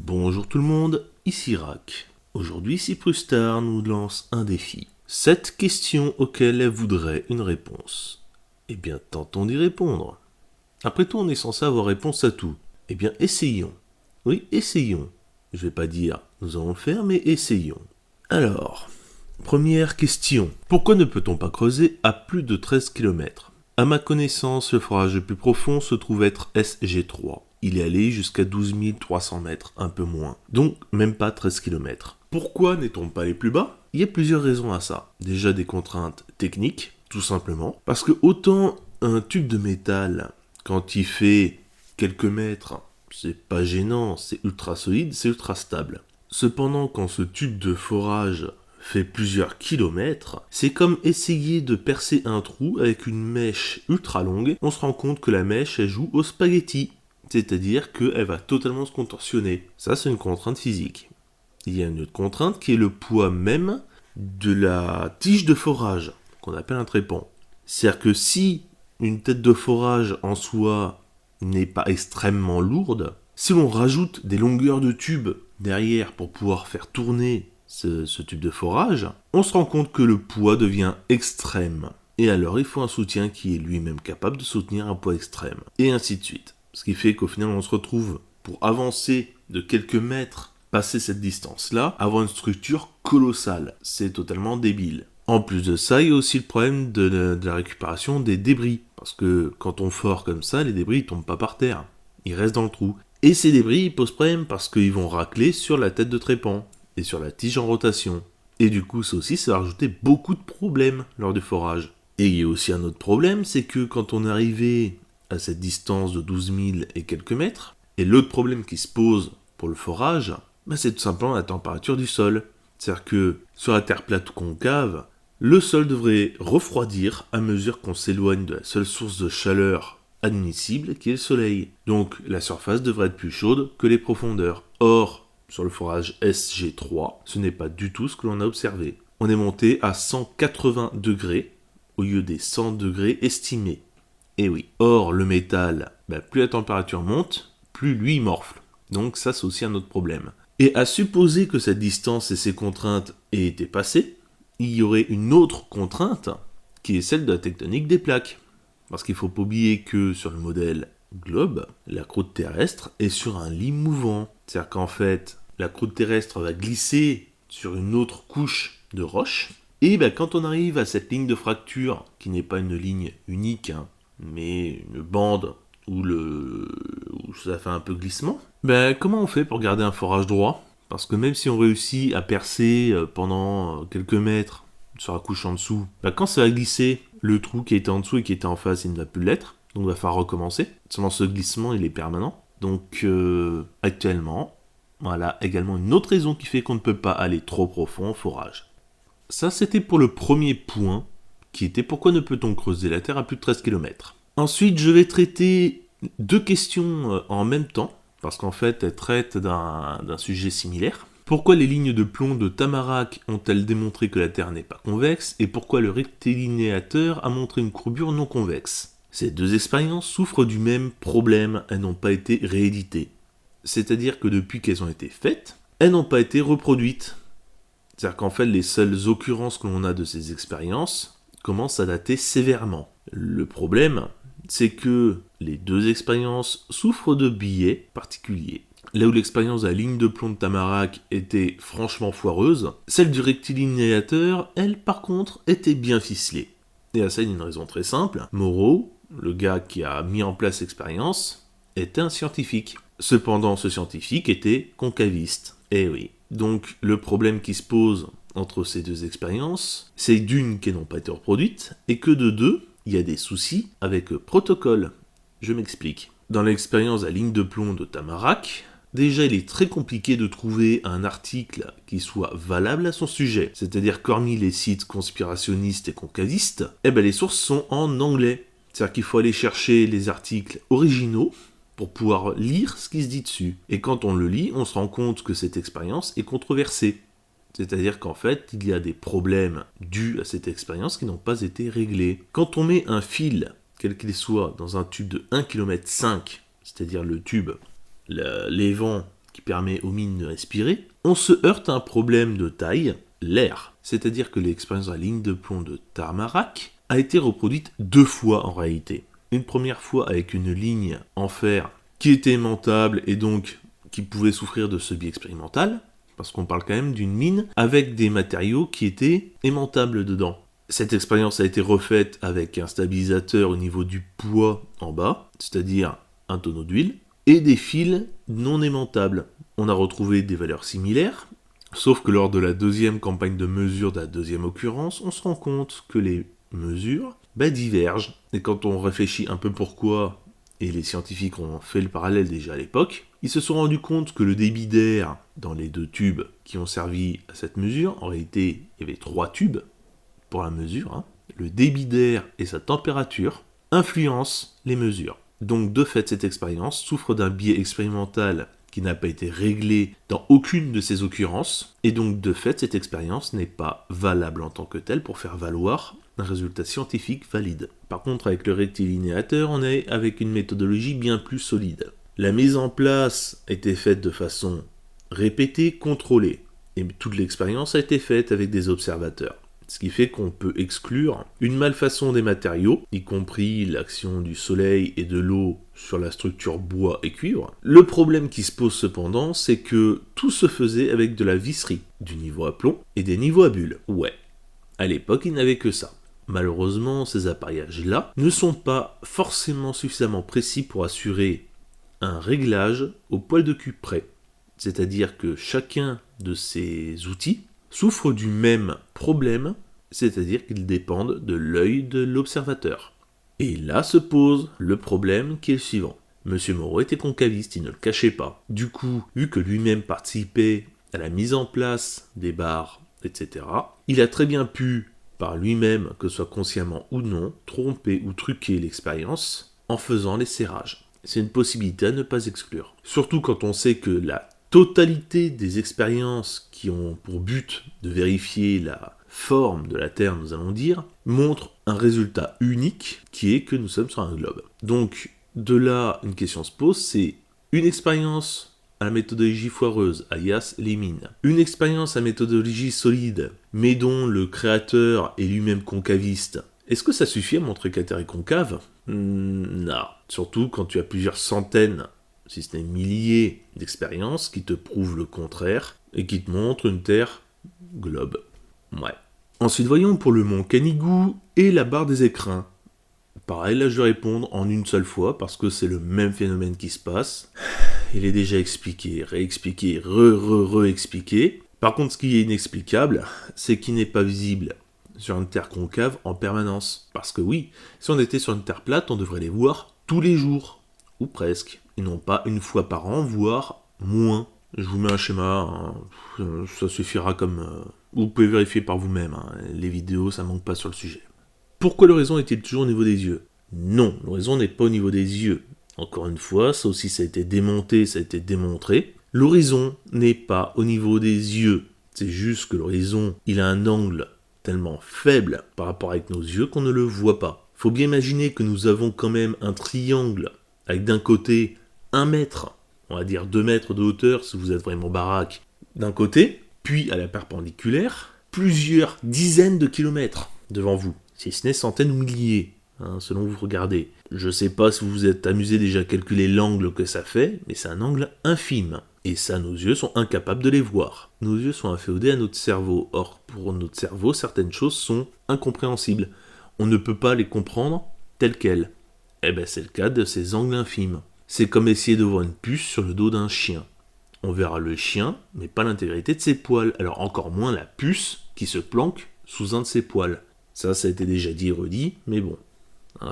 Bonjour tout le monde, ici Rack. Aujourd'hui, Cyprustar nous lance un défi. 7 questions auxquelles elle voudrait une réponse. Eh bien, tentons d'y répondre. Après tout, on est censé avoir réponse à tout. Eh bien, essayons. Oui, essayons. Je vais pas dire nous allons le faire, mais essayons. Alors, première question. Pourquoi ne peut-on pas creuser à plus de 13 km? À ma connaissance, le forage le plus profond se trouve être SG3. Il est allé jusqu'à 12 300 mètres, un peu moins. Donc, même pas 13 km. Pourquoi n'est-on pas allé plus bas? Il y a plusieurs raisons à ça. Déjà des contraintes techniques, tout simplement. Parce que autant un tube de métal, quand il fait quelques mètres, c'est pas gênant, c'est ultra solide, c'est ultra stable. Cependant, quand ce tube de forage fait plusieurs kilomètres, c'est comme essayer de percer un trou avec une mèche ultra longue. On se rend compte que la mèche, elle joue au spaghetti. C'est-à-dire qu'elle va totalement se contorsionner. Ça, c'est une contrainte physique. Il y a une autre contrainte qui est le poids même de la tige de forage, qu'on appelle un trépan. C'est-à-dire que si une tête de forage en soi n'est pas extrêmement lourde, si l'on rajoute des longueurs de tube derrière pour pouvoir faire tourner ce tube de forage, on se rend compte que le poids devient extrême. Et alors, il faut un soutien qui est lui-même capable de soutenir un poids extrême. Et ainsi de suite. Ce qui fait qu'au final, on se retrouve, pour avancer de quelques mètres, passer cette distance-là, avoir une structure colossale. C'est totalement débile. En plus de ça, il y a aussi le problème de la récupération des débris. Parce que quand on fore comme ça, les débris ne tombent pas par terre. Ils restent dans le trou. Et ces débris, ils posent problème parce qu'ils vont racler sur la tête de trépan et sur la tige en rotation. Et du coup, ça aussi, ça va rajouter beaucoup de problèmes lors du forage. Et il y a aussi un autre problème, c'est que quand on est arrivé à cette distance de 12 000 et quelques mètres, et l'autre problème qui se pose pour le forage, c'est tout simplement la température du sol. C'est-à-dire que sur la terre plate ou concave, le sol devrait refroidir à mesure qu'on s'éloigne de la seule source de chaleur admissible qui est le soleil. Donc la surface devrait être plus chaude que les profondeurs. Or, sur le forage SG3, ce n'est pas du tout ce que l'on a observé. On est monté à 180 degrés au lieu des 100 degrés estimés. Et oui. Or, le métal, plus la température monte, plus lui morfle. Donc ça, c'est aussi un autre problème. Et à supposer que cette distance et ces contraintes aient été passées, il y aurait une autre contrainte, qui est celle de la tectonique des plaques. Parce qu'il ne faut pas oublier que sur le modèle globe, la croûte terrestre est sur un lit mouvant. C'est-à-dire qu'en fait, la croûte terrestre va glisser sur une autre couche de roche. Et quand on arrive à cette ligne de fracture, qui n'est pas une ligne unique, mais une bande où ça fait un peu glissement, comment on fait pour garder un forage droit? Parce que même si on réussit à percer pendant quelques mètres sur la couche en dessous, quand ça va glisser, le trou qui était en dessous et qui était en face, il ne va plus l'être, donc il va falloir recommencer. Seulement ce glissement, il est permanent. Donc actuellement, voilà également une autre raison qui fait qu'on ne peut pas aller trop profond au forage. Ça, c'était pour le premier point, qui était pourquoi ne peut-on creuser la Terre à plus de 13 km. Ensuite, je vais traiter 2 questions en même temps, parce qu'en fait, elles traitent d'un sujet similaire. Pourquoi les lignes de plomb de Tamarack ont-elles démontré que la Terre n'est pas convexe, et pourquoi le rectilinéateur a montré une courbure non convexe? Ces 2 expériences souffrent du même problème, elles n'ont pas été rééditées. C'est-à-dire que depuis qu'elles ont été faites, elles n'ont pas été reproduites. C'est-à-dire qu'en fait, les seules occurrences que l'on a de ces expériences commencent à dater sévèrement. Le problème, c'est que les 2 expériences souffrent de biais particuliers. Là où l'expérience de la ligne de plomb de Tamarack était franchement foireuse, celle du rectilinéateur, elle, par contre, était bien ficelée. Et à ça, il y a une raison très simple. Moreau, le gars qui a mis en place l'expérience, était un scientifique. Cependant, ce scientifique était concaviste. Eh oui. Donc, le problème qui se pose entre ces 2 expériences, c'est d'une qu'elles n'ont pas été reproduites, et que de 2, il y a des soucis avec le protocole. Je m'explique. Dans l'expérience de la ligne de plomb de Tamarack, déjà il est très compliqué de trouver un article qui soit valable à son sujet. C'est-à-dire qu'hormis les sites conspirationnistes et concavistes, les sources sont en anglais. C'est-à-dire qu'il faut aller chercher les articles originaux pour pouvoir lire ce qui se dit dessus. Et quand on le lit, on se rend compte que cette expérience est controversée. C'est-à-dire qu'en fait, il y a des problèmes dus à cette expérience qui n'ont pas été réglés. Quand on met un fil, quel qu'il soit, dans un tube de 1,5 km, c'est-à-dire le tube, les vents qui permet aux mines de respirer, on se heurte à un problème de taille, l'air. C'est-à-dire que l'expérience de la ligne de plomb de Tamarack a été reproduite 2 fois en réalité. Une première fois avec une ligne en fer qui était aimantable et donc qui pouvait souffrir de ce biais expérimental, parce qu'on parle quand même d'une mine avec des matériaux qui étaient aimantables dedans. Cette expérience a été refaite avec un stabilisateur au niveau du poids en bas, c'est-à-dire un tonneau d'huile, et des fils non aimantables. On a retrouvé des valeurs similaires, sauf que lors de la deuxième campagne de mesure de la deuxième occurrence, on se rend compte que les mesures divergent. Et quand on réfléchit un peu pourquoi, et les scientifiques ont fait le parallèle déjà à l'époque, ils se sont rendus compte que le débit d'air dans les 2 tubes qui ont servi à cette mesure, en réalité il y avait 3 tubes pour la mesure, le débit d'air et sa température influencent les mesures. Donc de fait, cette expérience souffre d'un biais expérimental qui n'a pas été réglé dans aucune de ces occurrences, et donc de fait, cette expérience n'est pas valable en tant que telle pour faire valoir un résultat scientifique valide. Par contre, avec le rectilinéateur, on est avec une méthodologie bien plus solide. La mise en place a été faite de façon répétée, contrôlée, et toute l'expérience a été faite avec des observateurs. Ce qui fait qu'on peut exclure une malfaçon des matériaux, y compris l'action du soleil et de l'eau sur la structure bois et cuivre. Le problème qui se pose cependant, c'est que tout se faisait avec de la visserie, du niveau à plomb et des niveaux à bulles. Ouais, à l'époque, ils n'avaient que ça. Malheureusement, ces appareillages-là ne sont pas forcément suffisamment précis pour assurer un réglage au poil de cul près. C'est-à-dire que chacun de ces outils souffrent du même problème, c'est-à-dire qu'ils dépendent de l'œil de l'observateur. Et là se pose le problème qui est le suivant. Monsieur Moreau était concaviste, il ne le cachait pas. Du coup, vu que lui-même participait à la mise en place des barres, etc., il a très bien pu, par lui-même, que ce soit consciemment ou non, tromper ou truquer l'expérience en faisant les serrages. C'est une possibilité à ne pas exclure. Surtout quand on sait que la totalité des expériences qui ont pour but de vérifier la forme de la Terre, nous allons dire, montrent un résultat unique qui est que nous sommes sur un globe. Donc, de là, une question se pose, c'est une expérience à la méthodologie foireuse, alias les mines. Une expérience à méthodologie solide, mais dont le créateur est lui-même concaviste. Est-ce que ça suffit à montrer que la Terre est concave ? Non. Surtout quand tu as plusieurs centaines, si ce n'est milliers d'expériences qui te prouvent le contraire et qui te montrent une Terre globe. Ouais. Ensuite, voyons pour le mont Canigou et la barre des écrins. Pareil, là je vais répondre en une seule fois parce que c'est le même phénomène qui se passe. Il est déjà expliqué, réexpliqué, re-expliqué. Par contre, ce qui est inexplicable, c'est qu'il n'est pas visible sur une Terre concave en permanence. Parce que oui, si on était sur une Terre plate, on devrait les voir tous les jours, ou presque, et non pas une fois par an, voire moins. Je vous mets un schéma, ça suffira comme... vous pouvez vérifier par vous-même, les vidéos, ça manque pas sur le sujet. Pourquoi l'horizon est-il toujours au niveau des yeux ? Non, l'horizon n'est pas au niveau des yeux. Encore une fois, ça aussi ça a été démonté, ça a été démontré. L'horizon n'est pas au niveau des yeux. C'est juste que l'horizon, il a un angle tellement faible par rapport avec nos yeux qu'on ne le voit pas. Faut bien imaginer que nous avons quand même un triangle avec d'un côté 1 mètre, on va dire 2 mètres de hauteur si vous êtes vraiment baraque, d'un côté, puis à la perpendiculaire, plusieurs dizaines de kilomètres devant vous, si ce n'est centaines ou milliers, selon où vous regardez. Je sais pas si vous vous êtes amusé déjà à calculer l'angle que ça fait, mais c'est un angle infime. Et ça, nos yeux sont incapables de les voir. Nos yeux sont inféodés à notre cerveau. Or, pour notre cerveau, certaines choses sont incompréhensibles. On ne peut pas les comprendre telles quelles. Eh ben, c'est le cas de ces angles infimes. C'est comme essayer de voir une puce sur le dos d'un chien. On verra le chien, mais pas l'intégrité de ses poils. Alors encore moins la puce qui se planque sous un de ses poils. Ça a été déjà dit et redit, mais bon.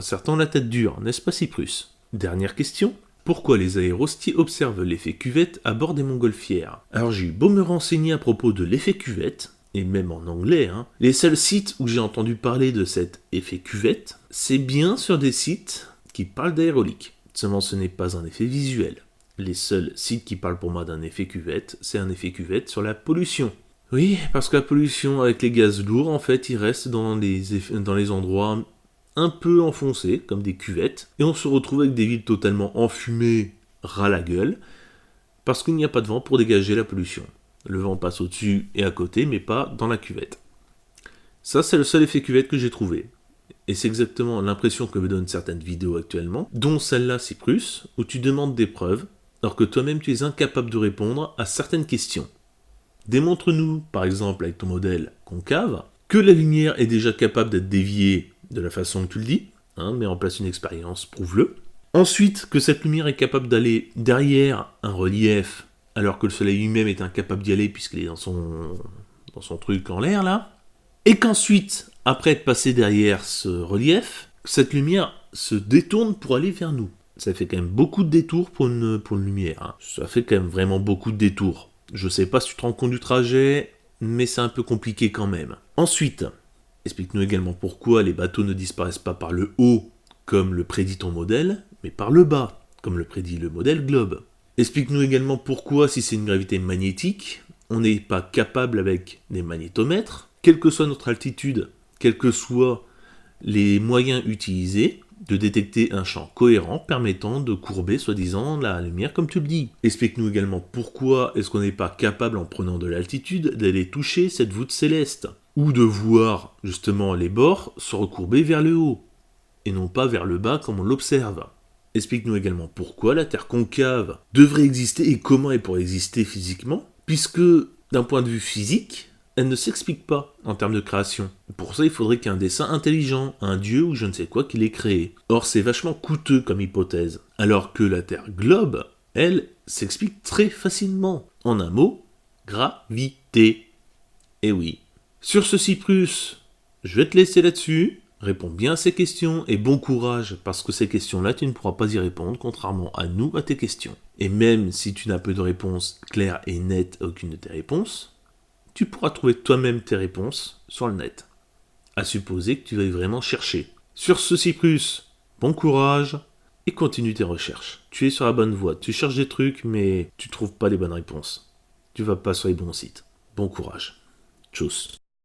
Certains ont la tête dure, n'est-ce pas Cyprus ? Dernière question. Pourquoi les aérostiers observent l'effet cuvette à bord des montgolfières ? Alors j'ai eu beau me renseigner à propos de l'effet cuvette, et même en anglais, les seuls sites où j'ai entendu parler de cet effet cuvette, c'est bien sur des sites qui parlent d'aérolique. Seulement ce n'est pas un effet visuel. Les seuls sites qui parlent pour moi d'un effet cuvette, c'est un effet cuvette sur la pollution. Oui, parce que la pollution avec les gaz lourds, en fait, ils restent dans les endroits un peu enfoncés, comme des cuvettes, et on se retrouve avec des villes totalement enfumées, ras la gueule, parce qu'il n'y a pas de vent pour dégager la pollution. Le vent passe au-dessus et à côté, mais pas dans la cuvette. Ça, c'est le seul effet cuvette que j'ai trouvé. Et c'est exactement l'impression que me donnent certaines vidéos actuellement, dont celle-là Cyprus, où tu demandes des preuves, alors que toi-même tu es incapable de répondre à certaines questions. Démontre-nous, par exemple avec ton modèle concave, que la lumière est déjà capable d'être déviée de la façon que tu le dis, mets en place une expérience, prouve-le. Ensuite, que cette lumière est capable d'aller derrière un relief, alors que le soleil lui-même est incapable d'y aller puisqu'il est dans son truc en l'air là. Et qu'ensuite, après être passé derrière ce relief, cette lumière se détourne pour aller vers nous. Ça fait quand même beaucoup de détours pour une lumière. Ça fait quand même vraiment beaucoup de détours. Je sais pas si tu te rends compte du trajet, mais c'est un peu compliqué quand même. Ensuite, explique-nous également pourquoi les bateaux ne disparaissent pas par le haut, comme le prédit ton modèle, mais par le bas, comme le prédit le modèle Globe. Explique-nous également pourquoi, si c'est une gravité magnétique, on n'est pas capable avec des magnétomètres, quelle que soit notre altitude, quels que soient les moyens utilisés, de détecter un champ cohérent permettant de courber soi-disant la lumière comme tu le dis. Explique-nous également pourquoi est-ce qu'on n'est pas capable en prenant de l'altitude d'aller toucher cette voûte céleste, ou de voir justement les bords se recourber vers le haut, et non pas vers le bas comme on l'observe. Explique-nous également pourquoi la Terre concave devrait exister et comment elle pourrait exister physiquement, puisque d'un point de vue physique, elle ne s'explique pas en termes de création. Pour ça, il faudrait qu'il y ait un dessin intelligent, un dieu ou je ne sais quoi qui l'ait créé. Or, c'est vachement coûteux comme hypothèse. Alors que la Terre globe, elle, s'explique très facilement. En un mot, gravité. Eh oui. Sur ce Cyprus, je vais te laisser là-dessus. Réponds bien à ces questions et bon courage, parce que ces questions-là, tu ne pourras pas y répondre, contrairement à nous, à tes questions. Et même si tu n'as pas de réponse claire et nette à aucune de tes réponses, tu pourras trouver toi-même tes réponses sur le net. À supposer que tu veuilles vraiment chercher. Sur ce Cyprus, bon courage et continue tes recherches. Tu es sur la bonne voie. Tu cherches des trucs, mais tu trouves pas les bonnes réponses. Tu vas pas sur les bons sites. Bon courage. Tchuss.